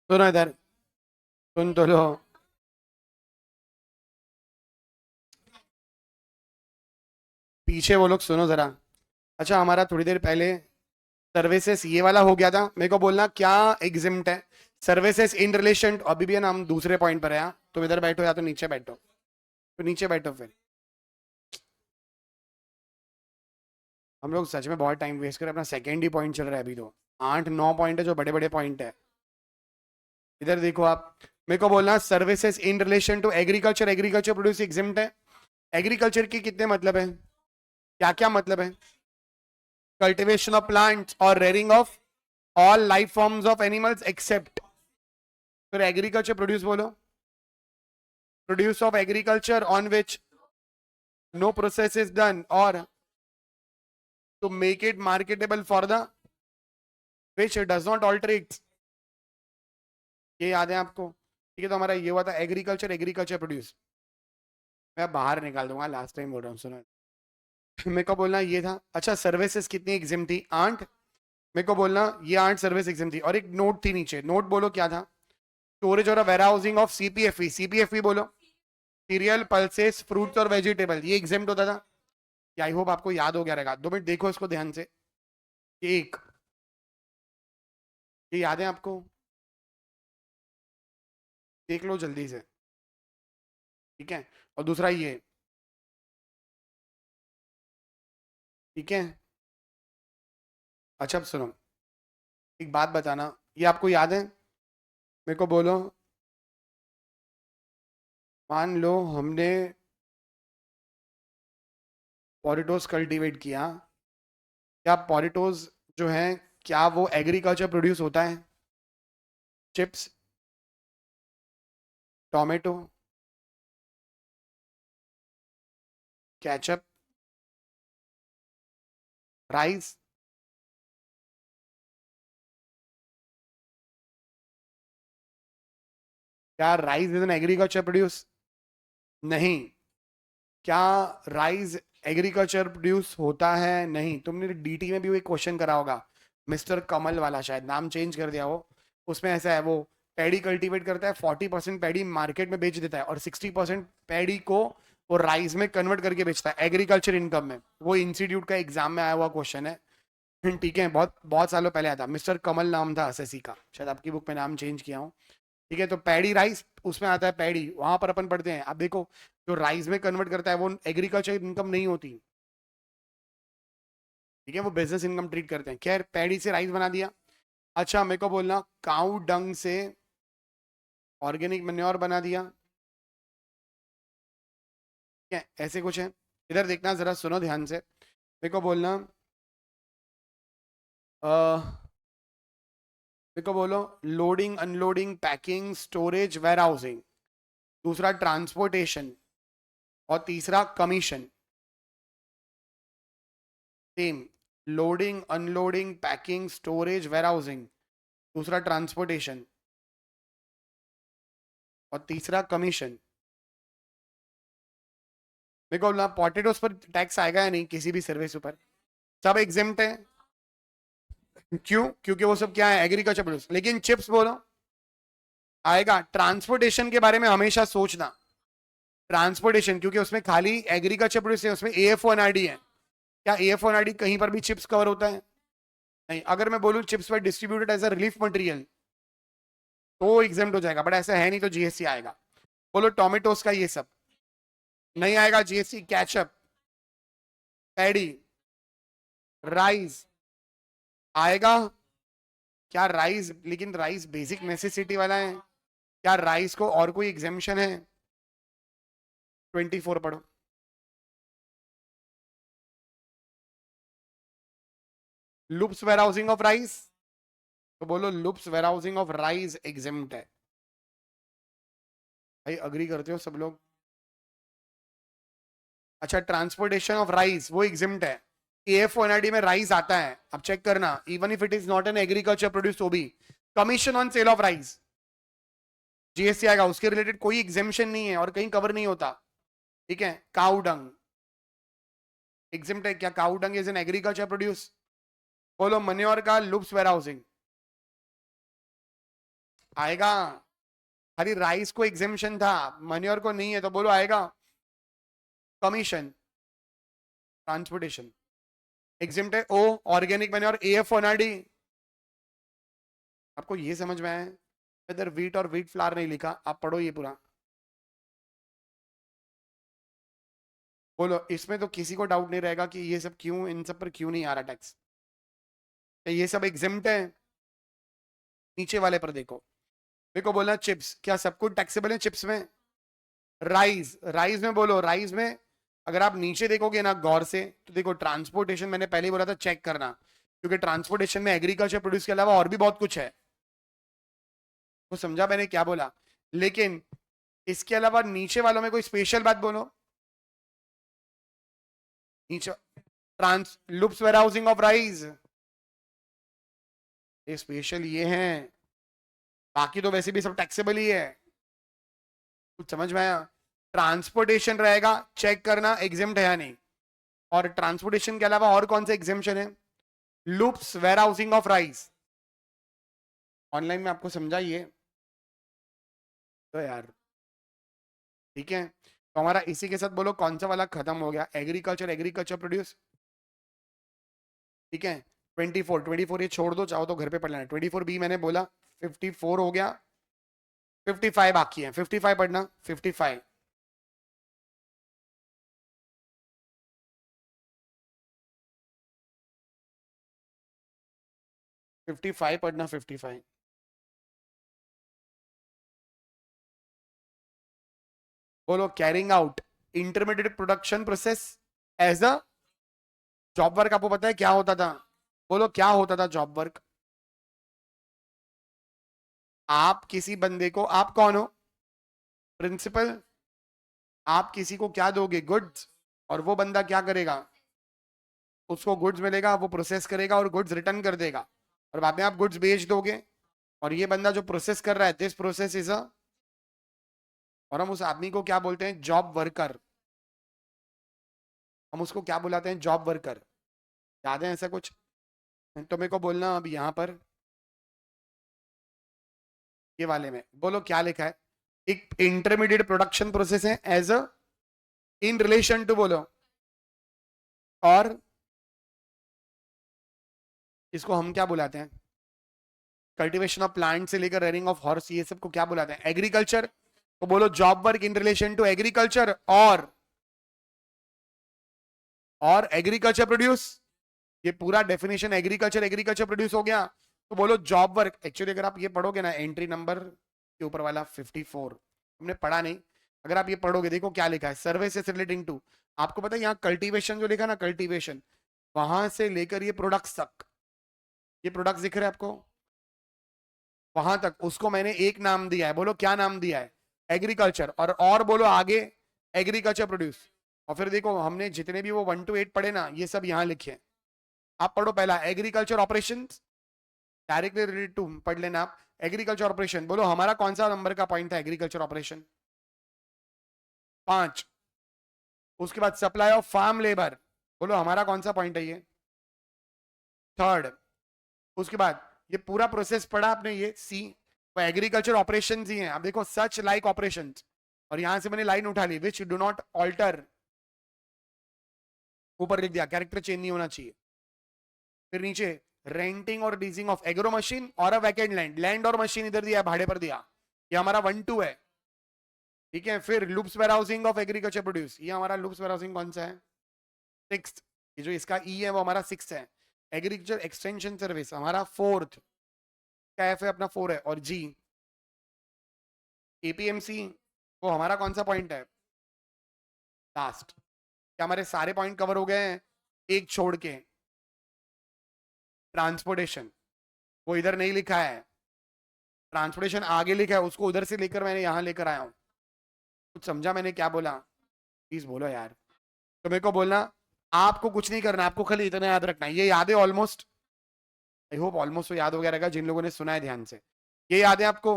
सुनो इधर, सुन तो लो। पीछे वो लोग सुनो जरा। अच्छा, हमारा थोड़ी देर पहले सर्विसेज ये वाला हो गया था, मेरे को बोलना क्या एग्जिम्ट है। सर्विसेज इन रिलेशन, अभी भी है ना, हम दूसरे पॉइंट पर है। हाँ? तुम इधर बैठो या तो नीचे बैठो, तो नीचे बैठो फिर। हम लोग सच में बहुत टाइम वेस्ट कर रहे हैं, अपना सेकेंड ही पॉइंट चल रहा है अभी तो। 8-9 पॉइंट है जो बड़े बड़े पॉइंट है। इधर देखो आप, मेरे को बोलना services in relation to agriculture, agriculture produce exempt है। एग्रीकल्चर के कितने मतलब है, क्या क्या मतलब है? कल्टिवेशन ऑफ प्लांट्स और rearing of all life forms of animals except. फिर एग्रीकल्चर प्रोड्यूस बोलो, produce of agriculture on which no process is done और to make it marketable for the which does not alter it. ये याद है आपको? ठीक है, तो हमारा ये हुआ था एग्रीकल्चर, एग्रीकल्चर प्रोड्यूस। मैं बाहर निकाल दूंगा, लास्ट टाइम बोल रहा हूँ, सुनो। मेरे को बोलना ये था। अच्छा, सर्विसेज कितनी एग्जिम थी? 8। मेरे को बोलना ये 8 सर्विस एग्जिम थी, और एक नोट थी नीचे। नोट बोलो क्या था? स्टोरेज और वेयर हाउसिंग ऑफ सीपीएफई, सीपीएफई बोलो, सीरियल पल्सेस फ्रूट्स और वेजिटेबल, ये एग्जाम्प्ट होता था। आई होप आपको याद हो गया रहेगा। 2 मिनट देखो इसको ध्यान से। एक, ये याद है आपको? देख लो जल्दी से। ठीक है, और दूसरा ये। ठीक है, अच्छा अब सुनो, एक बात बताना, ये आपको याद है? मेरे को बोलो, मान लो हमने पॉलिटोस कल्टीवेट किया, क्या पॉलिटोस जो है, क्या वो एग्रीकल्चर प्रोड्यूस होता है? Chips, tomato, ketchup, rice. क्या rice is an agriculture produce? नहीं। क्या राइस एग्रीकल्चर प्रोड्यूस होता है? नहीं। तुमने डीटी में भी वो एक क्वेश्चन करा होगा, मिस्टर कमल वाला, शायद नाम चेंज कर दिया हो। उसमें ऐसा है, वो पैडी कल्टीवेट करता है, 40% पैडी मार्केट में बेच देता है, और 60% पैडी को वो राइस में कन्वर्ट करके बेचता है एग्रीकल्चर इनकम में। वो इंस्टीट्यूट का एग्जाम में आया हुआ क्वेश्चन है। ठीक है, बहुत बहुत सालों पहले आया था। मिस्टर कमल नाम था एसएससी का, शायद आपकी बुक में नाम चेंज किया हूँ। ठीक है, तो पैडी राइस उसमें आता है, पैडी वहां पर अपन पढ़ते हैं। अब देखो, जो राइस में कन्वर्ट करता है वो एग्रीकल्चर इनकम नहीं होती। ठीक है, वो बिजनेस इनकम ट्रीट करते हैं। खैर, पैडी से राइस बना दिया। अच्छा, मेरे को बोलना काऊ डंग से ऑर्गेनिक मेन्योर बना दिया। ठीक है, ऐसे कुछ है। इधर देखना जरा, सुनो ध्यान से। मेरे को बोलना, मेरे को बोलो, loading unloading packing storage warehousing, दूसरा ट्रांसपोर्टेशन, और तीसरा commission. Same, loading unloading packing storage warehousing, दूसरा ट्रांसपोर्टेशन, और तीसरा कमीशन। मेरे को बोलना पोटेटोस पर टैक्स आएगा या नहीं किसी भी सर्विस ऊपर? सब एग्जिम्ट है। क्यों? क्योंकि वो सब क्या है, एग्रीकल्चर प्रोड्यूस। लेकिन चिप्स बोलो, आएगा। ट्रांसपोर्टेशन के बारे में हमेशा सोचना, ट्रांसपोर्टेशन, क्योंकि उसमें खाली एग्रीकल्चर प्रोड्यूस है, उसमें एएफओ एनआरडी है। क्या एएफओ एनआरडी कहीं पर भी चिप्स कवर होता है? नहीं। अगर मैं बोलूं चिप्स पर distributed as a relief material, तो एग्जाम्प्ट हो जाएगा, बट ऐसा है नहीं, तो जीएसटी आएगा। बोलो टोमेटोस का ये सब नहीं आएगा जीएसटी। कैचअप, पैडी, राइस आएगा। क्या राइस, लेकिन राइस बेसिक नेसेसिटी वाला है। क्या राइस को और कोई एग्जेम्पशन है? 24 पढ़ो। LUPS warehousing of rice, तो बोलो LUPS warehousing of rice exempt है। भाई अग्री करते हो सब लोग? अच्छा, ट्रांसपोर्टेशन ऑफ राइस वो एग्जेम्प्ट है। एएफओ एनआरडी में राइस आता है, अब चेक करना, even if it is not an agriculture produce, तो भी commission on sale of rice GST आएगा, उसके रिलेटेड कोई एग्जेम्पशन नहीं है और कहीं कवर नहीं होता। ठीक है, काउ डंग एग्जेम्प्ट है। क्या cow dung is an agriculture produce? बोलो मन्योर का लुप्स वेयर हाउसिंग आएगा। खाली राइस को एग्जेम्पशन था, मन्योर को नहीं है, तो बोलो आएगा। कमीशन, ट्रांसपोर्टेशन एग्जिम्ट है। ओ ऑर्गेनिक मैन्योर, एफ ओनाडी। आपको ये समझ में आया? इधर वीट और वीट फ्लावर नहीं लिखा, आप पढ़ो ये पूरा। बोलो, इसमें तो किसी को डाउट नहीं रहेगा कि ये सब क्यों, इन सब पर क्यों नहीं आ रहा टैक्स। ये सब एग्जिम्ट है। नीचे वाले पर देखो, मेरे को बोलना चिप्स, क्या सब कुछ टैक्सेबल है चिप्स में? राइस, राइस में बोलो, राइस में अगर आप नीचे देखोगे ना गौर से, तो देखो ट्रांसपोर्टेशन, मैंने पहले ही बोला था चेक करना, क्योंकि ट्रांसपोर्टेशन में एग्रीकल्चर प्रोड्यूस के अलावा और भी बहुत कुछ है। वो समझा मैंने क्या बोला? लेकिन इसके अलावा नीचे वालों में कोई स्पेशल बात बोलो। नीचे trans LUPS warehousing of rice, ये स्पेशल ये हैं, बाकी तो वैसे भी सब टैक्सेबल ही है। कुछ समझ में आया? ट्रांसपोर्टेशन रहेगा, चेक करना एग्जेम्प्ट है या नहीं। और ट्रांसपोर्टेशन के अलावा और कौन सा एग्जेम्पशन है? LUPS warehousing of rice. Online में आपको समझाइए तो यार, ठीक है। तो हमारा इसी के साथ बोलो कौन सा वाला खत्म हो गया? एग्रीकल्चर, एग्रीकल्चर प्रोड्यूस, ठीक है। 24, 24 ये छोड़ दो, चाहो तो घर पे पढ़ लेना। 24 बी मैंने बोला, 54 हो गया, 55 बाकी है। 55 पढ़ना, 55। पढ़ना 55। बोलो, carrying out intermediate production process as a job work. आपको पता है क्या होता था? बोलो क्या होता था जॉब वर्क? आप किसी बंदे को, आप कौन हो? प्रिंसिपल। आप किसी को क्या दोगे? गुड्स। और वो बंदा क्या करेगा? उसको गुड्स मिलेगा, वो प्रोसेस करेगा और गुड्स रिटर्न कर देगा, और बाद में आप गुड्स बेच दोगे। और ये बंदा जो प्रोसेस कर रहा है, दिस प्रोसेस इज अ, और हम उस आदमी को क्या बोलते हैं? Job worker. हम उसको क्या बुलाते हैं? Job worker. याद है ऐसा कुछ? तो मेरे को बोलना अब यहां पर, ये वाले में बोलो क्या लिखा है? एक इंटरमीडिएट प्रोडक्शन प्रोसेस है as a, in relation to, बोलो। और इसको हम क्या बुलाते हैं? कल्टीवेशन ऑफ प्लांट से लेकर रेयरिंग ऑफ हॉर्स, ये सब को क्या बुलाते हैं? एग्रीकल्चर। तो बोलो job work in relation to agriculture और एग्रीकल्चर प्रोड्यूस। ये पूरा डेफिनेशन एग्रीकल्चर, एग्रीकल्चर प्रोड्यूस हो गया। तो बोलो जॉब वर्क। एक्चुअली अगर आप ये पढ़ोगे ना, एंट्री नंबर के ऊपर वाला 54, हमने पढ़ा नहीं, अगर आप ये पढ़ोगे, देखो क्या लिखा है? सर्विसेज रिलेटिंग टू, आपको पता है यहाँ कल्टीवेशन जो लिखा ना, कल्टीवेशन, वहां से लेकर ये प्रोडक्ट्स तक, ये प्रोडक्ट्स दिख रहे हैं आपको, वहां तक उसको मैंने एक नाम दिया है। बोलो क्या नाम दिया है? एग्रीकल्चर। और बोलो आगे एग्रीकल्चर प्रोड्यूस। और फिर देखो हमने जितने भी वो 1 to 8 पढ़े ना, ये सब यहाँ लिखे हैं। आप पढ़ो पहला agriculture operation, directly related to, पढ़ लेना आप। एग्रीकल्चर ऑपरेशन, बोलो हमारा कौन सा नंबर का पॉइंट था? Agriculture operation 5। उसके बाद सप्लाई ऑफ फार्म लेबर, बोलो हमारा कौन सा पॉइंट है? ये 3rd। उसके बाद ये पूरा प्रोसेस पढ़ा आपने, ये सी, वो एग्रीकल्चर ऑपरेशन ही है। अब देखो सच लाइक ऑपरेशन, और यहां से मैंने लाइन उठा ली, विच डू नॉट ऑल्टर, ऊपर लिख दिया कैरेक्टर चेंज नहीं होना चाहिए। फिर नीचे रेंटिंग और लीजिंग ऑफ एग्रो मशीन और अ वैकेंट लैंड, लैंड और मशीन इधर दिया, भाड़े पर दिया, ये हमारा 1-2 है, ठीक है। फिर LUPS warehousing of agriculture produce, ये हमारा लूप्स वेयर हाउसिंग कौन सा है? 6th। ये जो इसका ई है वो हमारा 6th है। एग्रीकल्चर एक्सटेंशन सर्विस हमारा 4th, का एफ है अपना 4 है। और जी एपीएमसी, वो हमारा कौन सा पॉइंट है? लास्ट। क्या हमारे सारे पॉइंट कवर हो गए हैं? एक छोड़ के, ट्रांसपोर्टेशन, वो इधर नहीं लिखा है, ट्रांसपोर्टेशन आगे लिखा है, उसको उधर से लेकर मैंने यहां लेकर आया हूं। कुछ समझा मैंने क्या बोला? प्लीज बोलो यार। तो मेरे को बोलना, आपको कुछ नहीं करना, आपको खाली इतना याद रखना है, ये याद है ऑलमोस्ट, आई होप ऑलमोस्ट तो याद हो गया रहेगा जिन लोगों ने सुना है ध्यान से। ये याद है आपको?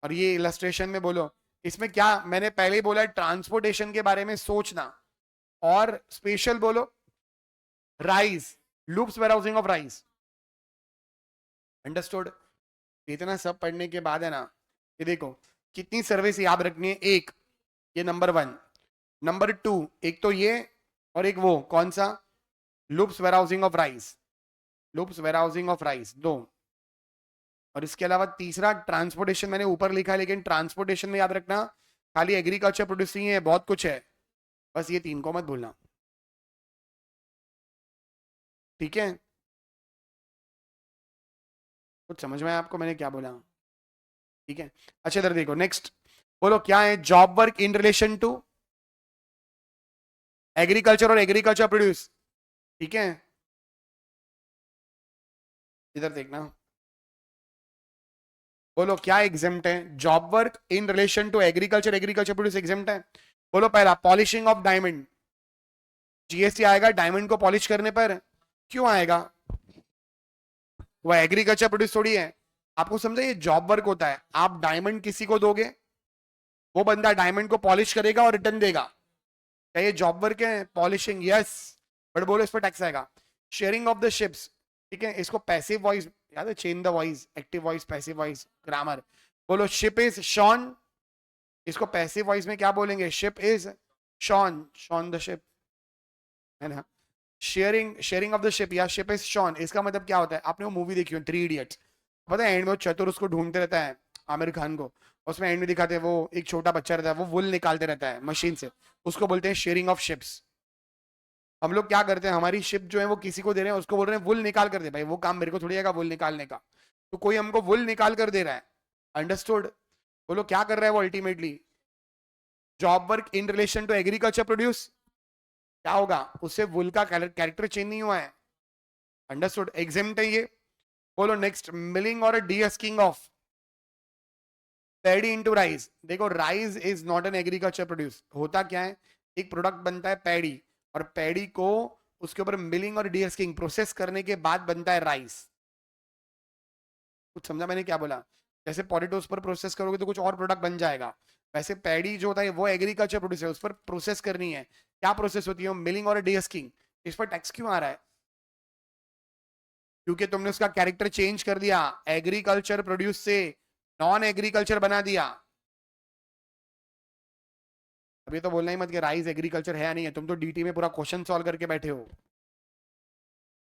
और ये इलस्ट्रेशन में बोलो, इसमें क्या मैंने पहले ही बोला, ट्रांसपोर्टेशन के बारे में सोचना। और स्पेशल बोलो rice, LUPS warehousing of rice, understood? इतना सब पढ़ने के बाद है ना, ये देखो कितनी सर्विस याद रखनी है। एक, ये नंबर 1, नंबर 2, एक तो ये, और एक वो कौन सा, loops warehousing of rice, loops warehousing of rice 2, और इसके अलावा तीसरा ट्रांसपोर्टेशन मैंने ऊपर लिखा है, लेकिन ट्रांसपोर्टेशन में याद रखना खाली एग्रीकल्चर प्रोड्यूस नहीं है, बहुत कुछ है, बस ये 3 को मत भूलना, ठीक है। कुछ समझ में आया आपको मैंने क्या बोला, ठीक है। अच्छा इधर देखो नेक्स्ट, बोलो क्या है job work in relation to agriculture और एग्रीकल्चर प्रोड्यूस, ठीक है। इधर देखना, बोलो क्या एग्जेम्प्ट है, job work in relation to agriculture agriculture produce exempt है। बोलो पहला पॉलिशिंग ऑफ डायमंड, जीएसटी आएगा डायमंड को पॉलिश करने पर, क्यों आएगा, वो एग्रीकल्चर प्रोड्यूस थोड़ी है। आपको समझा ये जॉब वर्क होता है, आप डायमंड किसी को दोगे, वो बंदा डायमंड को पॉलिश करेगा और रिटर्न देगा, क्या ये जॉब वर्क है, पॉलिशिंग, यस, बट बोलो इस पर टैक्स आएगा। शेयरिंग ऑफ द शिप्स, ठीक है, इसको पैसिव वॉइस याद है, change the voice, active voice, passive voice, grammar. बोलो शिप इज शॉन, इसको पैसिव वॉइस में क्या बोलेंगे, ship is shown, shown the ship, है ना। Sharing, sharing of the ship या शिप इज शॉन, इसका मतलब क्या होता है, आपने वो मूवी देखी हो 3 इडियट्स, पता है एंड में वो चतुर उसको ढूंढते रहता है आमिर खान को, उसमें एंड में दिखाते हैं वो एक छोटा बच्चा रहता है, वो वुल निकालते रहता है मशीन से, उसको बोलते हैं शेयरिंग ऑफ शिप्स। हम लोग क्या करते हैं, हमारी शिप जो है वो किसी को दे रहे हैं, उसको बोल रहे हैं वुल निकाल कर दे, भाई वो काम मेरे को थोड़ी आएगा वुल निकालने का, तो कोई हमको वुल निकाल कर दे रहा है, अंडरस्टूड। बोलो क्या कर रहा है वो ultimately, job work in relation to agriculture produce, क्या होगा उससे वुल का कैरेक्टर चेंज नहीं हुआ है, अंडरस्टूड, एग्जेम्प्ट है ये। बोलो नेक्स्ट, मिलिंग और डीहस्किंग ऑफ पैडी इनटू राइस, देखो rice is not an agriculture produce, होता क्या है, एक प्रोडक्ट बनता है पैडी, और पैडी को उसके ऊपर मिलिंग और डीहस्किंग प्रोसेस करने के बाद बनता है राइस। कुछ समझा मैंने क्या बोला, जैसे पोटैटोस पर प्रोसेस करोगे तो कुछ और प्रोडक्ट बन जाएगा, वैसे पैडी जो होता है वो एग्रीकल्चर प्रोड्यूस है, उस पर प्रोसेस करनी है, क्या प्रोसेस होती है, मिलिंग और डीहस्किंग। इस पर टैक्स क्यों आ रहा है, क्योंकि तुमने उसका कैरेक्टर चेंज कर दिया, एग्रीकल्चर प्रोड्यूस से नॉन एग्रीकल्चर बना दिया। अभी तो बोलना ही मत कि राइस एग्रीकल्चर है या नहीं है, तुम तो डीटी में पूरा क्वेश्चन सॉल्व करके बैठे हो,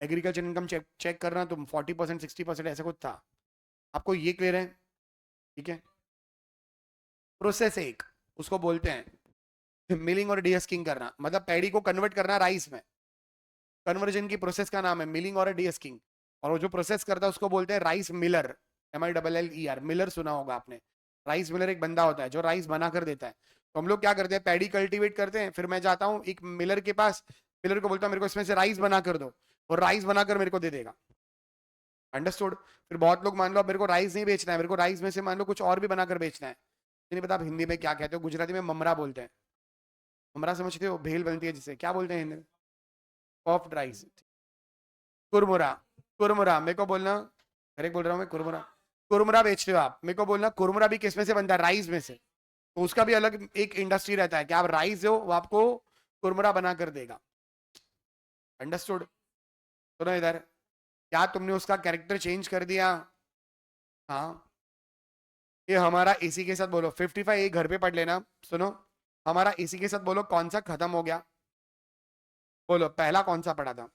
एग्रीकल्चर इनकम चेक चेक करना तुम 40% 60% ऐसा कुछ था, आपको ये क्लियर है, ठीक है। प्रोसेस एक, उसको बोलते हैं मिलिंग और डीहस्किंग करना, मतलब पैडी को कन्वर्ट करना राइस में, कन्वर्जन की प्रोसेस का नाम है मिलिंग और डीहस्किंग, और वो जो प्रोसेस करता है उसको बोलते हैं राइस मिलर, MILLER, मिलर सुना होगा आपने, राइस मिलर एक बंदा होता है जो राइस बना कर देता है। तो हम लोग क्या करते हैं, पैडी कल्टीवेट करते हैं, फिर मैं जाता हूँ एक मिलर के पास, मिलर को बोलता हूँ मेरे को इसमें से राइस बना कर दो, और राइस बनाकर मेरे को दे देगा, अंडरस्टूड। फिर बहुत लोग मान लो अब मेरे को राइस नहीं बेचना है, मेरे को राइस में से मान लो कुछ और भी बनाकर बेचना है, नहीं पता आप हिंदी में क्या कहते हो, गुजराती में ममरा बोलते हैं, ममरा समझते हो, भेल बनती है जिसे क्या बोलते हैं हिंदी में, पफ्ड राइस, कुरमुरा, कुरमुरा मेरे को बोलना, करेक्ट बोल रहा हूँ मैं, कुरमुरा, कुरमुरा बेचते हो आप, मेरे को बोलना कुरमुरा भी किस में से बनता है, राइस में से, तो उसका भी अलग एक इंडस्ट्री रहता है कि आप राइस हो वो आपको कुरमुरा बना कर देगा, अंडरस्टूड। सुनो इधर, क्या तुमने उसका कैरेक्टर चेंज कर दिया, हाँ, ये हमारा इसी के साथ बोलो 55 एक घर पे पढ़ लेना, सुनो हमारा इसी के साथ बोलो कौन सा खत्म हो गया, बोलो पहला कौन सा पढ़ा था,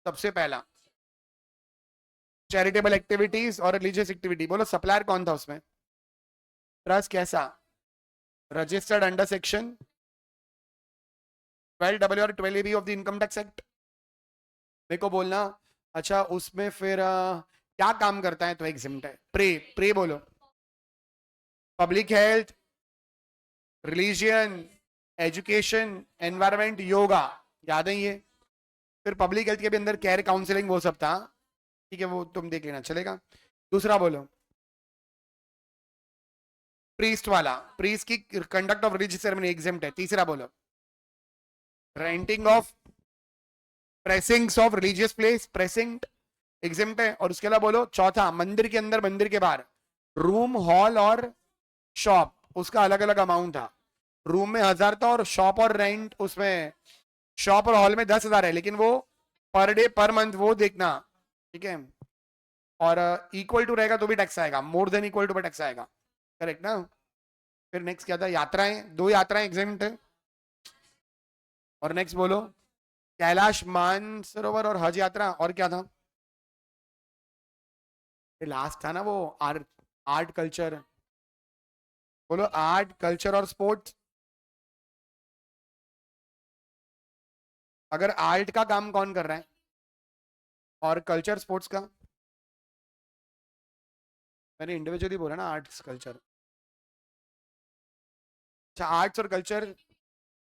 सबसे पहला चैरिटेबल एक्टिविटीज और रिलीजियस एक्टिविटी, बोलो सप्लायर कौन था उसमें, ट्रस्ट कैसा, रजिस्टर्ड अंडर सेक्शन 12 और 12A of the income tax act, मेरे को बोलना। अच्छा उसमें फिर क्या काम करता है, तो एग्जिम्ट है, प्रे, प्रे बोलो, public health, religion, education, environment, yoga, याद है ये। फिर पब्लिक हेल्थ के भी अंदर केयर काउंसलिंग वो सब था, ठीक है वो तुम देख लेना चलेगा। दूसरा बोलो प्रीस्ट वाला, प्रीस्ट की conduct of religious ceremony exempt है। तीसरा बोलो renting of precincts of religious place, precinct exempt है। और उसके अलावा बोलो चौथा मंदिर के अंदर मंदिर के बाहर रूम, हॉल और शॉप, उसका अलग अलग अमाउंट था, रूम में 1000 था और शॉप और रेंट उसमें, शॉप और हॉल में 10,000 है, लेकिन वो पर डे पर मंथ वो देखना, ठीक है। और इक्वल टू रहेगा तो भी टैक्स आएगा, मोर देन इक्वल टू पे टैक्स आएगा, करेक्ट ना? फिर नेक्स्ट क्या था, यात्राएं, 2 यात्राएं एग्जेम्प्ट है। और नेक्स्ट बोलो, कैलाश मानसरोवर और हज यात्रा, और क्या था? ये लास्ट था ना वो, आर्ट, आर्ट कल्चर। बोलो आर्ट कल्चर और स्पोर्ट्स। अगर आर्ट का काम कौन कर रहा है और कल्चर स्पोर्ट्स का? मैंने इंडिविजुअली बोला ना, आर्ट्स कल्चर। अच्छा, आर्ट्स और कल्चर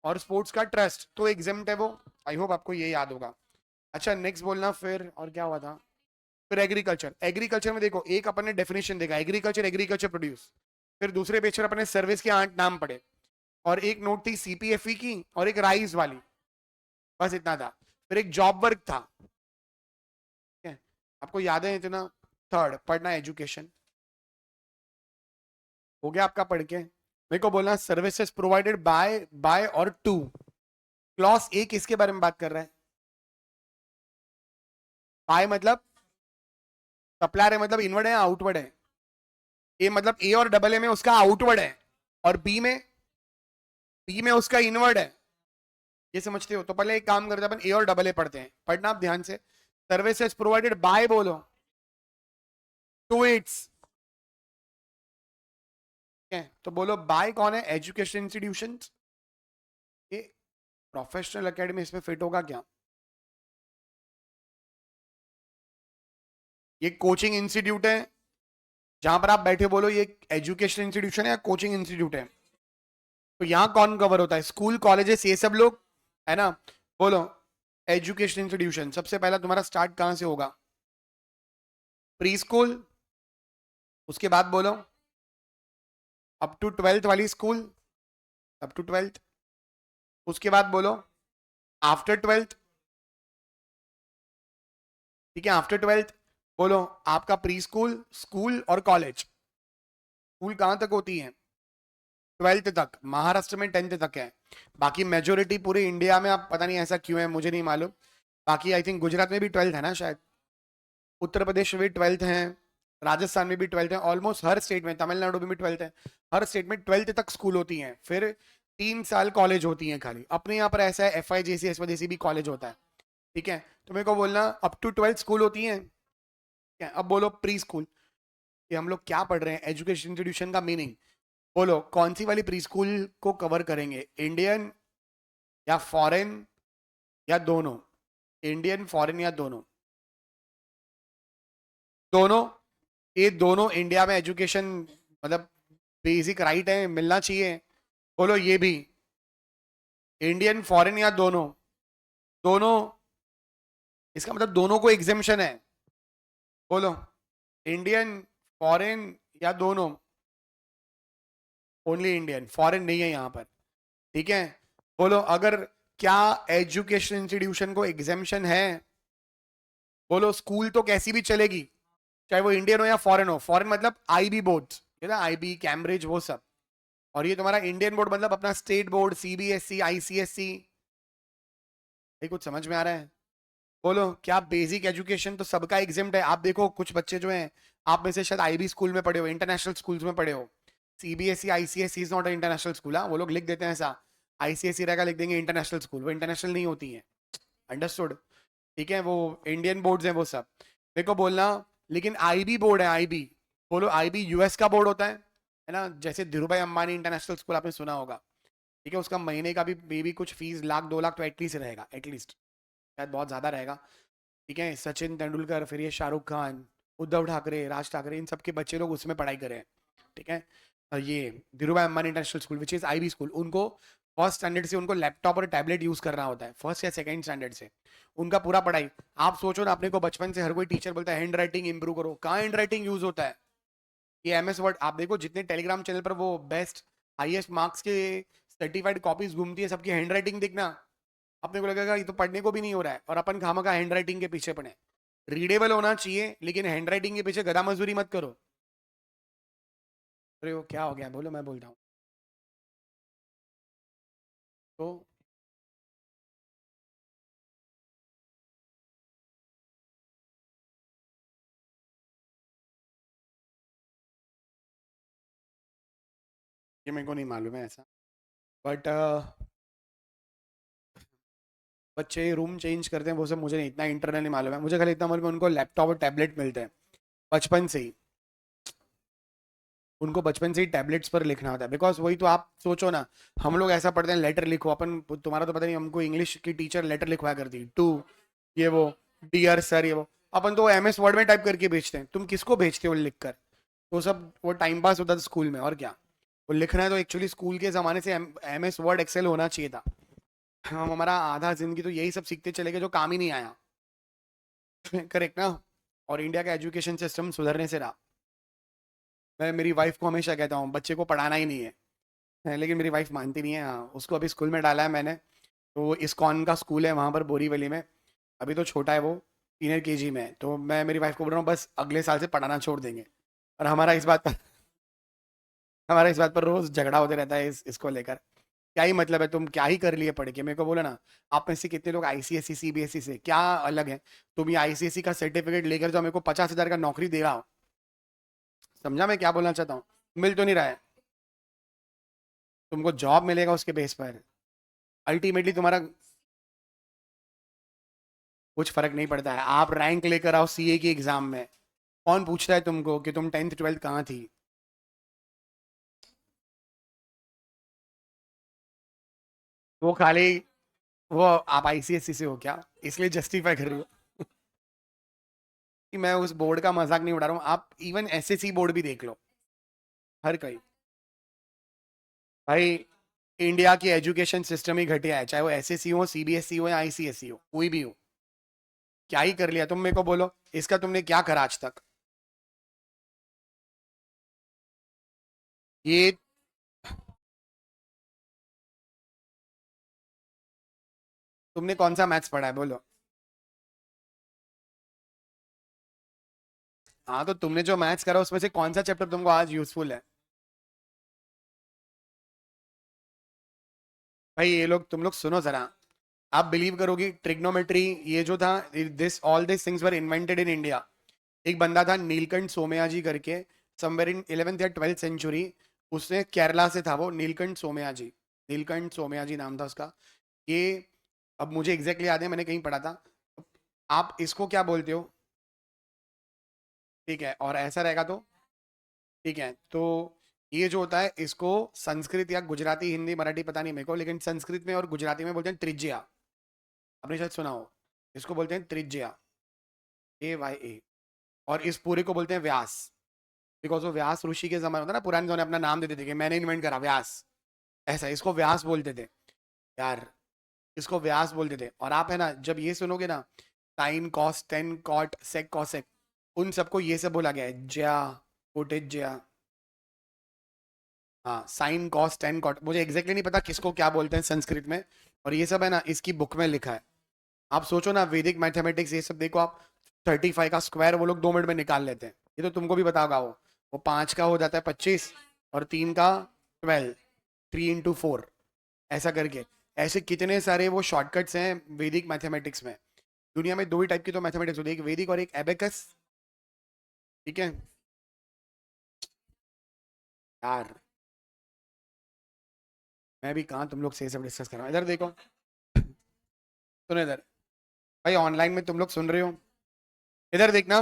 और स्पोर्ट्स का ट्रस्ट तो एग्जेम्प्ट है वो। आई होप आपको ये याद होगा। अच्छा नेक्स्ट बोलना फिर, और क्या हुआ था? फिर एग्रीकल्चर, एग्रीकल्चर में देखो एक अपन ने डेफिनेशन देखा, एग्रीकल्चर, एग्रीकल्चर प्रोड्यूस। फिर दूसरे पेज पर अपने सर्विस के 8 नाम पढ़े, और एक नोट थी सीपीएफई की, और एक राइस वाली, बस इतना था। फिर एक जॉब वर्क था, ठीक है? आपको याद है इतना? थर्ड पढ़ना एजुकेशन। हो गया आपका पढ़ के? मेरे को बोलना सर्विसेज प्रोवाइडेड बाय और टू। क्लॉज ए किसके बारे में बात कर रहा है? बाय मतलब सप्लायर है, मतलब इनवर्ड है या आउटवर्ड है? ए मतलब ए और डबल ए में उसका आउटवर्ड है, और बी में उसका इनवर्ड है। ये समझते हो? तो पहले एक काम करते हैं, अपन ए और डबल ए पढ़ते हैं, पढ़ना आप ध्यान से। सर्विसेज प्रोवाइडेड बाय बोलो, टू इट्स, है तो बोलो बाय कौन है? Education institution. ये प्रोफेशनल एकेडमी इसमें फिट होगा क्या? ये कोचिंग इंस्टीट्यूट है, जहां पर आप बैठे बोलो ये एजुकेशन इंस्टीट्यूशन है या कोचिंग इंस्टीट्यूट है? तो यहां कौन कवर होता है? स्कूल कॉलेजेस ये सब लोग, है ना? बोलो एजुकेशन इंस्टीट्यूशन। सबसे पहला तुम्हारा स्टार्ट कहां से होगा? प्री स्कूल, उसके बाद बोलो अप टू 12th वाली स्कूल, अप टू 12th। उसके बाद बोलो आफ्टर 12th, ठीक है? आफ्टर 12th बोलो आपका प्री स्कूल, स्कूल और कॉलेज। स्कूल कहां तक होती है? 12th तक। महाराष्ट्र में 10th तक है। बाकी मेजोरिटी पूरे इंडिया में, आप पता नहीं ऐसा क्यों है, मुझे नहीं मालूम। बाकी आई थिंक गुजरात में भी 12th है ना शायद, उत्तर प्रदेश में भी 12th है, राजस्थान में भी 12th है, ऑलमोस्ट हर स्टेट में, तमिलनाडु में भी 12th है। हर स्टेट में 12th तक स्कूल होती हैं, फिर 3 साल कॉलेज होती हैं खाली। अपने यहाँ पर ऐसा है, एफ आई जैसी एस जैसी भी कॉलेज होता है, ठीक है? तो मेरे को बोलना अप टू 12th स्कूल होती है, ठीक है? अब बोलो प्री स्कूल। ये हम लोग क्या पढ़ रहे हैं? एजुकेशन इंस्टीट्यूशन का मीनिंग। बोलो कौन सी वाली प्री स्कूल को कवर करेंगे? इंडियन या फॉरेन या दोनों? इंडियन, फॉरेन या दोनों? दोनों। ये दोनों इंडिया में एजुकेशन मतलब बेसिक राइट है, मिलना चाहिए। बोलो ये भी इंडियन, फॉरेन या दोनों? दोनों। इसका मतलब दोनों को एग्जेम्पशन है। बोलो इंडियन, फॉरेन या दोनों? ओनली इंडियन, फॉरेन नहीं है यहाँ पर, ठीक है? बोलो अगर, क्या एजुकेशन इंस्टीट्यूशन को एग्जेम्पशन है? बोलो स्कूल तो कैसी भी चलेगी, चाहे वो इंडियन हो या फॉरेन हो। फॉरेन मतलब आईबी बोर्ड, है ना, आईबी, कैम्ब्रिज, वो सब। और ये तुम्हारा इंडियन बोर्ड मतलब अपना स्टेट बोर्ड, सीबीएसई, आईसीएसई। ये कुछ समझ में आ रहा है? बोलो क्या बेसिक एजुकेशन तो सबका एग्जाम है? आप देखो कुछ बच्चे जो हैं, आप में से शायद आईबी स्कूल में पढ़े हो, इंटरनेशनल स्कूल्स में पढ़े हो। CBSE, ICSE is not international school. हाँ, वो लोग लिख देते हैं ऐसा, आईसीएसई रहेगा, लिख देंगे इंटरनेशनल स्कूल, वो इंटरनेशनल नहीं होती है। अंडरस्टूड? ठीक है, वो इंडियन बोर्ड्स हैं वो सब। मेरे को बोलना, लेकिन आईबी बोर्ड है, आईबी। बोलो आईबी यूएस का बोर्ड होता है ना? जैसे धीरू भाई अंबानी इंटरनेशनल स्कूल आपने सुना होगा, ठीक है? उसका महीने का भी मे बी कुछ फीस 1 लाख 2 लाख तो एटलीस्ट रहेगा, एटलीस्ट, शायद बहुत ज्यादा रहेगा, ठीक है? सचिन तेंदुलकर, फिर ये शाहरुख खान, उद्धव ठाकरे, राज ठाकरे, इन सबके बच्चे लोग उसमें पढ़ाई करे हैं, ठीक है? और ये धीरू भाई Ambani international school which is IB school, उनको फर्स्ट स्टैंडर्ड से उनको लैपटॉप और टैबलेट यूज करना होता है, फर्स्ट या सेकंड स्टैंडर्ड से उनका पूरा पढ़ाई। आप सोचो ना, अपने को बचपन से हर कोई टीचर बोलता है हैंड राइटिंग इंप्रूव करो, कहाँ हैंड राइटिंग यूज होता है? ये एमएस वर्ड। आप देखो जितने टेलीग्राम चैनल पर वो बेस्ट हाईएस्ट मार्क्स के सर्टिफाइड कॉपीज घूमती है, सबकी हैंड राइटिंग देखना, अपने को लगेगा ये तो पढ़ने को भी नहीं हो रहा है, और अपन खामखा हैंड राइटिंग के पीछे पड़े। रीडेबल होना चाहिए, लेकिन हैंड राइटिंग के पीछे गधा मजदूरी मत करो। अरे वो क्या हो गया, बोलो, मैं बोलता हूँ तो। ये मेरे को नहीं मालूम है ऐसा, बट बच्चे रूम चेंज करते हैं वो सब मुझे नहीं इतना इंटरनली मालूम है, मुझे खाली इतना मालूम है उनको लैपटॉप और टैबलेट मिलते हैं बचपन से ही। उनको बचपन से ही टैबलेट्स पर लिखना होता है, बिकॉज वही तो आप सोचो ना, हम लोग ऐसा पढ़ते हैं लेटर लिखो अपन, तुम्हारा तो पता नहीं, हमको इंग्लिश की टीचर लेटर लिखवाया करती टू ये वो, डियर सर ये वो, अपन तो MS वर्ड में टाइप करके भेजते हैं, तुम किसको भेजते हो लिख कर? तो सब वो टाइम पास होता था स्कूल में, और क्या। वो लिखना है तो एक्चुअली स्कूल के ज़माने से MS वर्ड एक्सेल होना चाहिए था। हम हमारा आधा जिंदगी तो यही सब सीखते चले गए जो काम ही नहीं आया। करेक्ट ना? और इंडिया का एजुकेशन सिस्टम सुधरने से रहा। मैं मेरी वाइफ को हमेशा कहता हूँ बच्चे को पढ़ाना ही नहीं है, लेकिन मेरी वाइफ मानती नहीं है। हाँ, उसको अभी स्कूल में डाला है मैंने, तो इस्कॉन का स्कूल है वहाँ पर बोरीवली में। अभी तो छोटा है वो, सीनियर KG में है। तो मैं मेरी वाइफ को बोल रहा हूँ बस अगले साल से पढ़ाना छोड़ देंगे। और हमारा इस बात पर रोज झगड़ा होते रहता है इसको लेकर। क्या ही मतलब है, तुम क्या ही कर लिए पढ़ के? मेरे को बोला ना, आप में से कितने लोग ICSE CBSE से क्या अलग है? तुम ये ICSE का सर्टिफिकेट लेकर जाओ, मेरे को 50,000 का नौकरी दे रहा हो। समझा मैं क्या बोलना चाहता हूँ? मिल तो नहीं रहा है, तुमको जॉब मिलेगा उसके बेस पर। अल्टीमेटली तुम्हारा कुछ फर्क नहीं पड़ता है। आप रैंक लेकर आओ CA की एग्जाम में, कौन पूछता है तुमको कि तुम 10th 12th कहाँ थी? वो खाली, वो आप ICSE से हो क्या, इसलिए जस्टिफाई कर रही हो? कि मैं उस बोर्ड का मजाक नहीं उड़ा रहा हूँ, आप इवन SSC बोर्ड भी देख लो, हर कहीं। भाई, इंडिया की एजुकेशन सिस्टम ही घटिया है, चाहे वो SSC हो, CBSE हो या ICSE हो, कोई भी हो। क्या ही कर लिया तुम मेरे को बोलो, इसका तुमने क्या करा आज तक? ये तुमने कौन सा मैथ्स पढ़ा है बोलो? हाँ, तो तुमने जो मैथ्स करा उसमें से कौन सा चैप्टर तुमको आज यूजफुल है? भाई ये लोग, तुम लोग सुनो जरा, आप बिलीव करोगे ट्रिग्नोमेट्री ये जो था, this all this things were invented in India. एक बंदा था नीलकंठ सोमयाजी करके, समवेयर इन 11th या 12th सेंचुरी। उसने केरला से था वो, नीलकंठ सोमयाजी, नीलकंठ सोमयाजी नाम था उसका। ये अब मुझे एग्जैक्टली याद है, मैंने कहीं पढ़ा था। आप इसको क्या बोलते हो? ठीक है, और ऐसा रहेगा तो ठीक है। तो ये जो होता है इसको संस्कृत या गुजराती, हिंदी, मराठी पता नहीं मेरे को, लेकिन संस्कृत में और गुजराती में बोलते हैं त्रिज्या। आपने शायद सुना हो, इसको बोलते हैं त्रिज्या, AYA। और इस पूरे को बोलते हैं व्यास, बिकॉज वो व्यास ऋषि के जमाने होता है ना, पुराने जमाने अपना नाम देते थे कि मैंने इन्वेंट करा व्यास, ऐसा इसको व्यास बोलते थे यार, इसको व्यास बोलते थे। और आप है ना जब ये सुनोगे ना, sine cos tan cot sec cosec, उन सबको ये सब बोला गया है, ज्या, कोटेज ज्या। हाँ, साइन कॉस टेन कॉट, मुझे एग्जैक्टली नहीं पता किसको क्या बोलते हैं संस्कृत में। और ये सब है ना इसकी बुक में लिखा है। आप सोचो ना, वैदिक मैथमेटिक्स ये सब देखो आप, 35 का स्क्वायर वो लोग 2 मिनट में निकाल लेते हैं। ये तो तुमको भी पता होगा, वो 5 का हो जाता है 25, और 3 का 12, 3 into 4, ऐसा करके। ऐसे कितने सारे वो शॉर्टकट्स हैं वैदिक मैथमेटिक्स में। दुनिया में दो ही टाइप की तो मैथमेटिक्स होती है, एक वैदिक और एक एबेकस। ठीक है यार, मैं भी कहाँ तुम लोग से ये सब डिस्कस कर रहा हूँ, इधर देखो, सुनो इधर। भाई ऑनलाइन में तुम लोग सुन रहे हो, इधर देखना।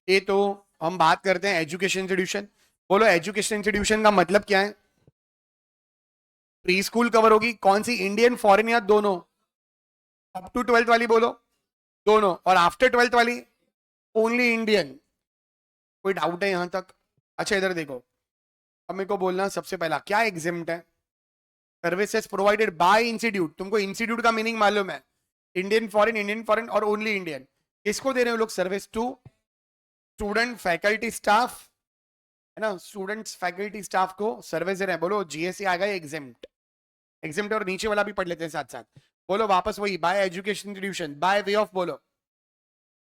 ये तो हम बात करते हैं एजुकेशन इंस्टीट्यूशन। बोलो एजुकेशन इंस्टीट्यूशन का मतलब क्या है? प्री स्कूल कवर होगी, कौन सी, इंडियन फॉरेन या दोनों? अप टू 12th वाली बोलो। दोनों, और आफ्टर 12th वाली ओनली इंडियन? कोई डाउट है यहां तक? अच्छा इधर देखो, अब मेरे को बोलना सबसे पहला क्या एग्जिम्ट है? Services provided by institute. तुमको इंस्टीट्यूट का मीनिंग मालूम है? इंडियन फॉरेन और ओनली इंडियन। किसको दे रहे हो लोग service? To student faculty staff, है ना, स्टूडेंट्स फैकल्टी स्टाफ को सर्विस दे रहे हैं। बोलो GSE आ गए एग्जिम्ट, एग्जिम्ट। और नीचे वाला भी पढ़ लेते हैं साथ साथ। बोलो वापस वही, by education institution, by way of, बोलो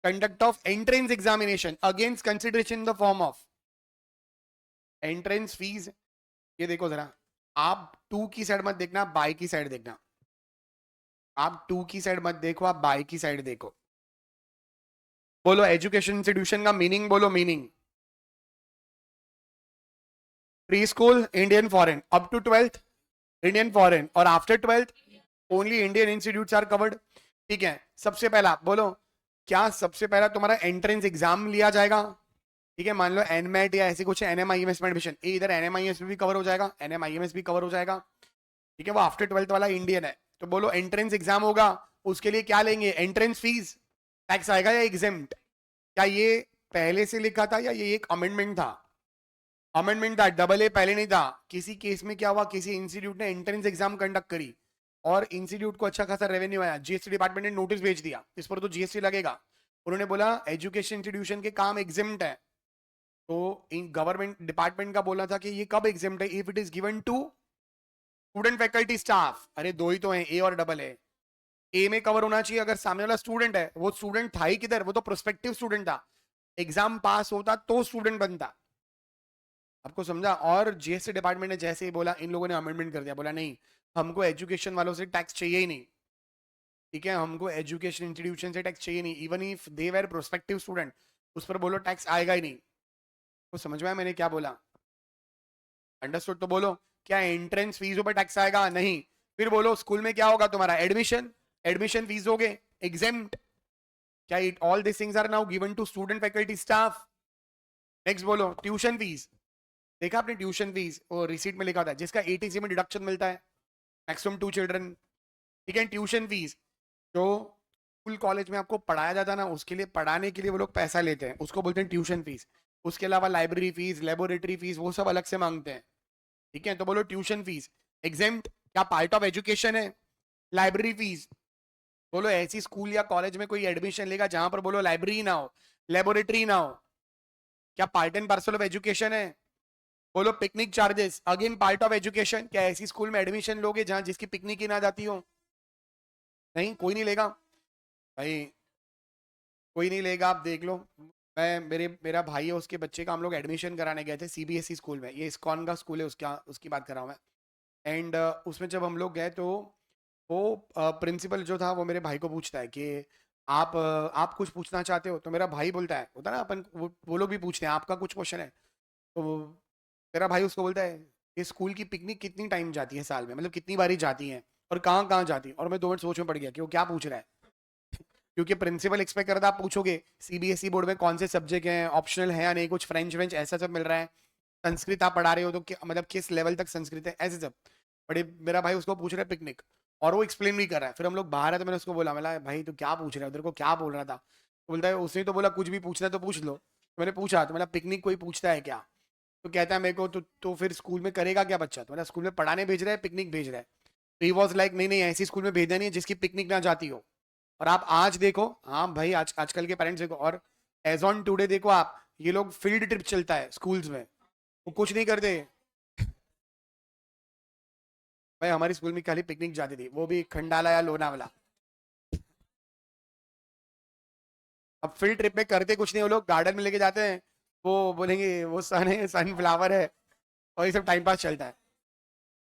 conduct of entrance examination against consideration in the form of entrance fees. ये देखो जरा, आप टू की साइड मत देखना, बाय की साइड देखना। आप टू की साइड मत देखो, आप बाय की साइड देखो। बोलो एजुकेशन इंस्टीट्यूशन का मीनिंग, बोलो meaning. Pre school Indian foreign, up to 12th Indian foreign, और after 12th only Indian institutes are covered. ठीक है, सबसे पहला बोलो, क्या सबसे पहला तुम्हारा एंट्रेंस एग्जाम लिया जाएगा? ठीक है, मान लो एनमेट या ऐसे कुछ एनएमआईएमएस में एडमिशन, इधर एनएमआईएमएस भी कवर हो जाएगा, एनएमआईएमएस भी कवर हो जाएगा। ठीक है, वो आफ्टर 12th वाला इंडियन है। तो बोलो एंट्रेंस एग्जाम होगा, उसके लिए क्या लेंगे? एंट्रेंस फीस, टैक्स आएगा या एग्जेम्प्ट? क्या ये पहले से लिखा था या ये एक अमेंडमेंट था? अमेंडमेंट था, डबल ए पहले नहीं था। किसी केस में क्या हुआ, किसी इंस्टीट्यूट ने एंट्रेंस एग्जाम कंडक्ट करी और इंस्टीट्यूट को अच्छा खासा रेवेन्यू आया, जीएसटी डिपार्टमेंट ने नोटिस भेज दिया इस पर तो जीएसटी लगेगा। उन्होंने बोला एजुकेशन इंस्टीट्यूशन के काम एग्जिम्ट है। तो इन गवर्नमेंट डिपार्टमेंट का बोलना था कि ये कब एग्जिम्ट है? If it is given to student faculty staff. अरे दो ही तो हैं, ए और डबल ए। ए में कवर होना चाहिए अगर सामने वाला स्टूडेंट है, वो स्टूडेंट था ही किधर, वो तो प्रोस्पेक्टिव स्टूडेंट था। एग्जाम पास होता तो स्टूडेंट बनता। आपको समझा? और जीएसटी डिपार्टमेंट ने जैसे ही बोला, इन लोगों ने अमेंडमेंट कर दिया, बोला नहीं हमको एजुकेशन वालों से टैक्स चाहिए ही नहीं। ठीक है, हमको एजुकेशन इंस्टीट्यूशन से टैक्स चाहिए नहीं, even if they were prospective student, उस पर बोलो टैक्स आएगा ही नहीं। तो समझ में आया मैंने क्या बोला? अंडरस्टूड? तो बोलो क्या एंट्रेंस फीस पर टैक्स आएगा? नहीं। फिर बोलो स्कूल में क्या होगा तुम्हारा? एडमिशन, एडमिशन फीस हो गए एग्जेम्प्ट। क्या it all this things are now given to student faculty staff? Next बोलो ट्यूशन फीस। देखा आपने ट्यूशन फीस, वो रिसीट में लिखा था जिसका एटीसी में डिडक्शन मिलता है, मैक्सिमम 2 चिल्ड्रन। ठीक है, ट्यूशन फीस जो स्कूल कॉलेज में आपको पढ़ाया जाता है ना, उसके लिए पढ़ाने के लिए वो लोग पैसा लेते हैं, उसको बोलते हैं ट्यूशन फीस। उसके अलावा लाइब्रेरी फीस, लेबोरेटरी फीस, वो सब अलग से मांगते हैं। ठीक है, तो बोलो ट्यूशन फीस एग्जेम्प्ट, क्या पार्ट ऑफ एजुकेशन है? लाइब्रेरी फीस, बोलो ऐसी स्कूल या कॉलेज में कोई एडमिशन लेगा जहां पर बोलो लाइब्रेरी ना हो, लेबोरेटरी ना हो, क्या part and parcel of education है? बोलो picnic charges, again part of education, क्या ऐसी स्कूल में एडमिशन लोगे जहां जिसकी पिकनिक ही ना जाती हो? नहीं, कोई नहीं लेगा भाई, कोई नहीं लेगा। आप देख लो, मैं मेरा भाई है, उसके बच्चे का हम लोग एडमिशन कराने गए थे सीबीएसई स्कूल में, ये इस्कॉन का स्कूल है, उसका उसकी बात कर रहा हूँ मैं। एंड उसमें जब हम लोग गए तो वो प्रिंसिपल जो था वो मेरे भाई को पूछता है कि आप कुछ पूछना चाहते हो? तो मेरा भाई बोलता है, होता ना अपन वो लोग भी पूछते हैं आपका कुछ क्वेश्चन है, तो मेरा भाई उसको बोलता है कि स्कूल की पिकनिक कितनी टाइम जाती है साल में, मतलब कितनी बारी जाती है और कहाँ कहाँ जाती है? और मैं 2 मिनट सोच में पड़ गया कि वो क्या पूछ रहा है। क्योंकि प्रिंसिपल एक्सपेक्ट करता है आप पूछोगे सीबीएसई बोर्ड में कौन से सब्जेक्ट हैं, ऑप्शनल है या नहीं, कुछ फ्रेंच वेंच ऐसा सब मिल रहा है, संस्कृत आप पढ़ा रहे हो तो मतलब किस लेवल तक संस्कृत है, ऐसे सब। बड़े मेरा भाई उसको पूछ रहा है पिकनिक, और वो एक्सप्लेन नहीं कर रहा है। फिर हम लोग बाहर है तो मैंने उसको बोला, मैं भाई तू क्या पूछ रहा है, उधर को क्या बोल रहा था? तो बोलता है उसने तो बोला कुछ भी पूछना है तो पूछ लो। तो मैंने पूछा, तो मैंने पिकनिक कोई पूछता है क्या? तो कहता है मेरे को तो फिर स्कूल में करेगा क्या बच्चा? तो मैंने स्कूल में पढ़ाने भेज रहा है, पिकनिक भेज रहा है? तो ही वॉज लाइक नहीं नहीं, ऐसी स्कूल में भेजना नहीं है जिसकी पिकनिक ना जाती हो। और आप आज देखो, हाँ भाई आजकल के पेरेंट्स देखो, और एज ऑन टुडे देखो आप, ये लोग फील्ड ट्रिप चलता है स्कूल्स में, वो कुछ नहीं करते। भाई हमारी स्कूल में खाली पिकनिक जाती थी, वो भी खंडाला या लोनावाला। अब फील्ड ट्रिप में करते कुछ नहीं, वो लोग गार्डन में लेके जाते हैं, वो बोलेंगे वो सन है, सनफ्लावर है, और ये सब टाइम पास चलता है,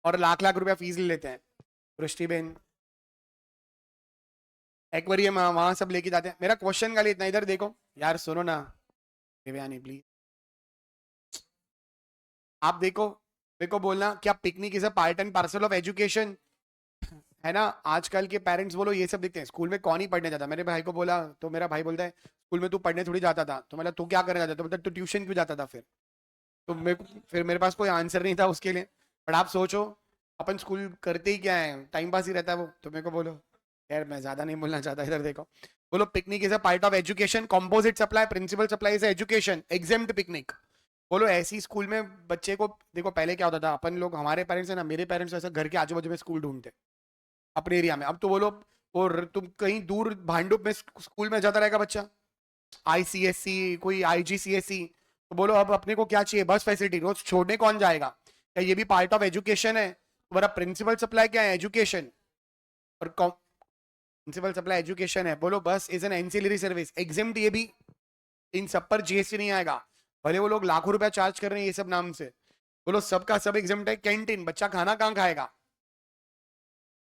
और लाख लाख रुपया फीस ले लेते हैं। वृष्टि बेन एक्वेरियम वहां सब लेके जाते हैं। मेरा क्वेश्चन खाली इतना, इधर देखो यार, सुनो ना देवयानी प्लीज, आप देखो, देखो बोलना क्या picnic is a part and parcel of education? है ना? आजकल के पेरेंट्स बोलो ये सब दिखते हैं, स्कूल में कौन ही पढ़ने जाता? मेरे भाई को बोला तो मेरा भाई बोलता है स्कूल में तू पढ़ने थोड़ी जाता था। तो मतलब तू क्या करने जाता? तो बोलता तू ट्यूशन क्यों जाता था फिर? तो फिर मेरे पास कोई आंसर नहीं था उसके लिए। पर आप सोचो, अपन स्कूल करते ही क्या है, टाइम पास ही रहता है वो। तो मेरे को बोलो यार, मैं ज्यादा नहीं बोलना चाहता, इधर देखो, बोलो picnic is a part of education, composite supply, principal supply is education, exempt picnic. बोलो ऐसी स्कूल में बच्चे को, देखो पहले क्या होता था, अपन लोग, हमारे पेरेंट्स है ना, मेरे पेरेंट्स ऐसा घर के आजू बाजू में स्कूल ढूंढते अपने एरिया में। अब तो बोलो, और तुम कहीं दूर भांडुप में स्कूल में जाता रहेगा बच्चा, आईसीएससी कोई आईजीसीएसई, तो बोलो अब अपने को क्या चाहिए? बस फैसिलिटी, रोज छोड़ने कौन जाएगा? क्या ये भी पार्ट ऑफ एजुकेशन है? तुम्हारा प्रिंसिपल सप्लाई क्या है? एजुकेशन। और प्रिंसिपल सप्लाई एजुकेशन है, बोलो बस is an ancillary service, exempt ये भी। इन सब पर जीएसटी नहीं आएगा, भले वो लोग लाखों रुपया चार्ज कर रहे हैं ये सब नाम से। बोलो सबका सब एग्जिम्ट है। कैंटीन, बच्चा खाना कहाँ खाएगा?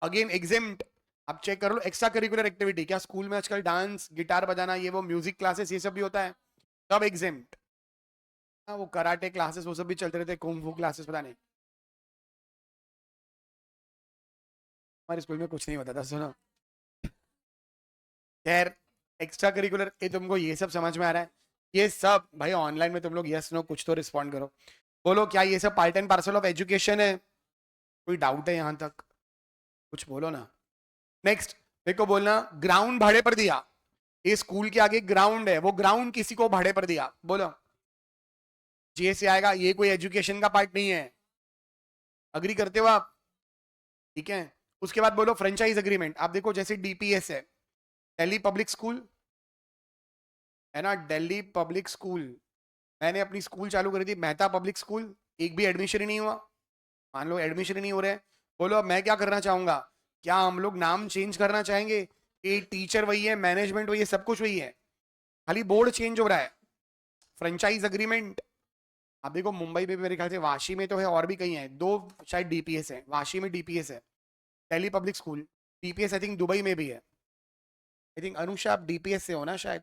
Again exempt. अब चेक कर लो एक्स्ट्रा करिकुलर एक्टिविटी, क्या स्कूल में आजकल डांस, गिटार बजाना, ये वो म्यूजिक क्लासेस, ये सब भी होता है, सब एग्जिम्ट। हाँ, वो कराटे क्लासेस वो सब भी चलते रहते, कुंग फू क्लासेस, पता नहीं। हमारे स्कूल में कुछ नहीं होता था, सुनो। खैर, एक्स्ट्रा करिकुलर, ये तुमको ये सब समझ में आ रहा है? ये सब भाई ऑनलाइन में तुम लोग यस नो कुछ तो रिस्पॉन्ड करो। बोलो, क्या ये सब part and parcel of education है? कोई डाउट है यहाँ तक? कुछ बोलो ना। नेक्स्ट, मेरे को बोलना, ग्राउंड भाड़े पर दिया। ये स्कूल के आगे ग्राउंड है, वो ग्राउंड किसी को भाड़े पर दिया, बोलो। जे से आएगा, ये कोई एजुकेशन का पार्ट नहीं है। अग्री करते हो आप? ठीक है। उसके बाद बोलो फ्रेंचाइज एग्रीमेंट। आप देखो, जैसे डीपीएस है, दिल्ली पब्लिक स्कूल है ना, दिल्ली पब्लिक स्कूल। मैंने अपनी स्कूल चालू करी थी, मेहता पब्लिक स्कूल, एक भी एडमिशन ही नहीं हुआ। मान लो एडमिशन ही नहीं हो रहे हैं। बोलो अब मैं क्या करना चाहूंगा? क्या हम लोग नाम चेंज करना चाहेंगे? ये टीचर वही है, मैनेजमेंट वही है, सब कुछ वही है, खाली बोर्ड चेंज हो रहा है। Franchise agreement. आप देखो, मुंबई में भी मेरे ख्याल से, वाशी में तो है, और भी कहीं है, दो शायद डीपीएस है। वाशी में डीपीएस है, Delhi public school. DPS I think Dubai में भी है। आई थिंक अनुषा, आप डीपीएस से हो ना शायद?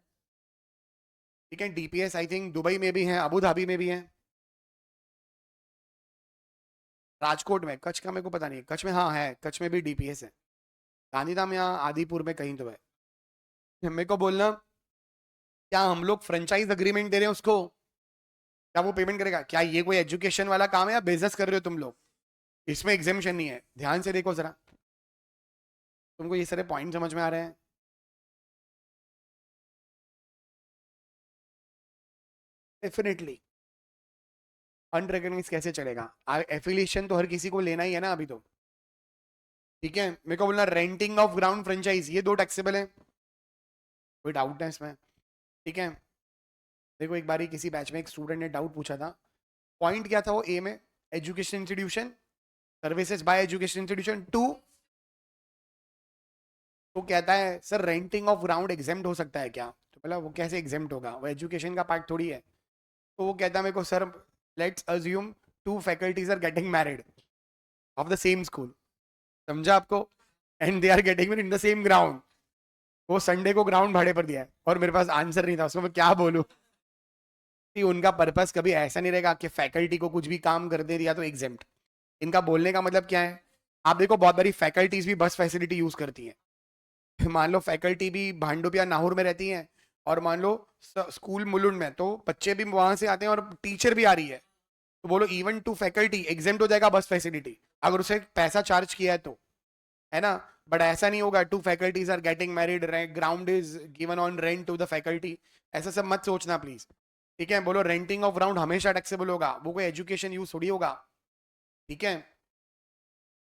ठीक है, डीपीएस आई थिंक दुबई में भी है, अबू धाबी में भी है, राजकोट में। कच्छ का मेरे को पता नहीं है, कच्छ में हाँ है, कच्छ में भी डीपीएस है। गांधीधाम या आदिपुर में कहीं तो है। मेरे को बोलना, क्या हम लोग फ्रेंचाइज अग्रीमेंट दे रहे हैं उसको, क्या वो पेमेंट करेगा? क्या ये कोई एजुकेशन वाला काम है या बिजनेस कर रहे हो तुम लोग? इसमें एग्जामेशन नहीं है, ध्यान से देखो जरा। तुमको ये सारे पॉइंट समझ में आ रहे हैं? डेफिनेटली। अनरिकग्नाइज कैसे चलेगा? एफिलिएशन तो हर किसी को लेना ही है ना अभी तो। ठीक है, मेरे को बोलना, रेंटिंग ऑफ ग्राउंड फ्रेंचाइज, ये दो टैक्सेबल है, कोई डाउट है इसमें? ठीक है। देखो, एक बारी किसी बैच में एक स्टूडेंट ने डाउट पूछा था। पॉइंट क्या था वो ए में? Education institution, services by education institution to. तो कहता है sir, renting of ground exempt हो सकता है क्या? तो पहला, वो कैसे एग्जेम्प्ट होगा, वो एजुकेशन का पार्ट थोड़ी है। तो वो कहता है मेरे को, sir let's assume two faculties are getting married of the same school, समझा आपको? And they are getting in the same ground. वो संडे को ग्राउंड भाड़े पर दिया है, और मेरे पास आंसर नहीं था उसको, मैं क्या बोलूं कि उनका पर्पस कभी ऐसा नहीं रहेगा कि फैकल्टी को कुछ भी काम कर दे दिया तो एग्जेम्प्ट। इनका बोलने का मतलब क्या है? आप देखो, बहुत बड़ी फैकल्टीज भी बस फैसिलिटी यूज करती है। मान लो फैकल्टी भी भांडुप या नाहौर में रहती है, और मान लो स्कूल मुलुंड में, तो बच्चे भी वहां से आते हैं और टीचर भी आ रही है। तो बोलो, इवन टू फैकल्टी एग्जेम्प्ट हो जाएगा बस फैसिलिटी, अगर उसे पैसा चार्ज किया है तो, है ना? बट ऐसा नहीं होगा, two faculties are getting married, ground is given on rent to the faculty, ऐसा सब मत सोचना प्लीज। ठीक है, बोलो रेंटिंग ऑफ ग्राउंड हमेशा टैक्सेबल होगा, वो कोई एजुकेशन यूज थोड़ी होगा। ठीक है,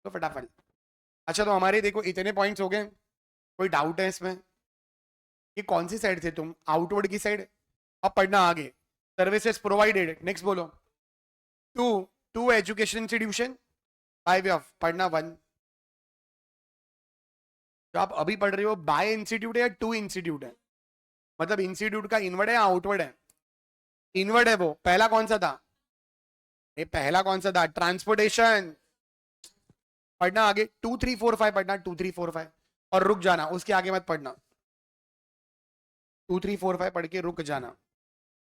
तो फटाफट। अच्छा, तो हमारे देखो इतने पॉइंट्स हो गए, कोई डाउट है इसमें? ये कौन सी साइड थे तुम, आउटवर्ड की साइड? अब पढ़ना आगे। सर्विसेज प्रोवाइडेड, नेक्स्ट बोलो। To, to education institution by way of, पढ़ना वन। जो आप अभी पढ़ रहे हो, बाय इंस्टीट्यूट है या टू इंस्टीट्यूट है? मतलब इंस्टीट्यूट का इनवर्ड है या आउटवर्ड है? इनवर्ड है वो। पहला कौन सा था? ये पहला कौन सा था? ट्रांसपोर्टेशन। पढ़ना आगे, 2 3 4 5 पढ़ना, 2 3 4 5, और रुक जाना, उसके आगे मत पढ़ना। 2 3 4 5 पढ़ के रुक जाना।